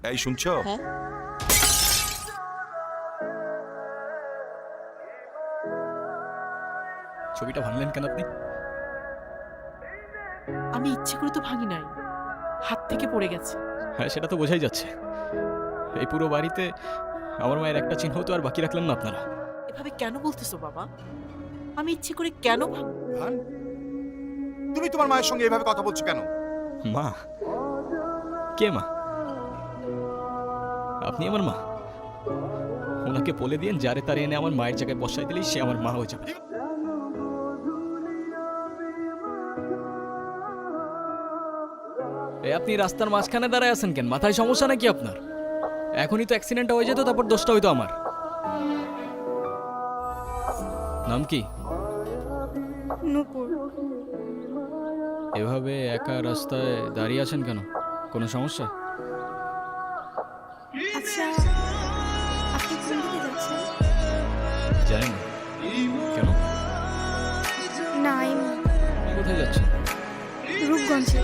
এই শুনছো? হ্যাঁ। ছবিটা ভাঙলেন কেন আপনি? আমি ইচ্ছে করে তো ভাঙি নাই, হাত থেকে পড়ে গেছে। হ্যাঁ, সেটা তো বোঝাই যাচ্ছে। এই পুরো বাড়িতে আমার মায়ের একটা চিহ্ন তো আর বাকি রাখলেন না আপনারা। এভাবে কেন বলতেছো বাবা? আমি ইচ্ছে করে কেন ভাঙবো? ভান, তুমি তোমার মায়ের সঙ্গে এভাবে কথা বলছো কেন? মা? কে মা? আপনি আমার মা? ওনাকে বলে দিন যারে তারে এনে আমার মায়ের জায়গায় বসাই দিলেই সে আমার মা হয়ে যাবে। আপনি রাস্তার মাঝখানে দাঁড়ায় আছেন কেন? মাথায় সমস্যা নাকি আপনার? এখনই তো অ্যাক্সিডেন্টটা হয়ে যেত, তারপর দোষটা হইতো আমার। নাম কি? নূপুর। এভাবে একা রাস্তায় দাঁড়িয়ে আছেন কেন? কোনো সমস্যা? আচ্ছা, আপনি কোন দিকে যাচ্ছেন? জানি না। কেন? না, এমনি। আপনি কোথায় যাচ্ছেন? রূপগঞ্জে।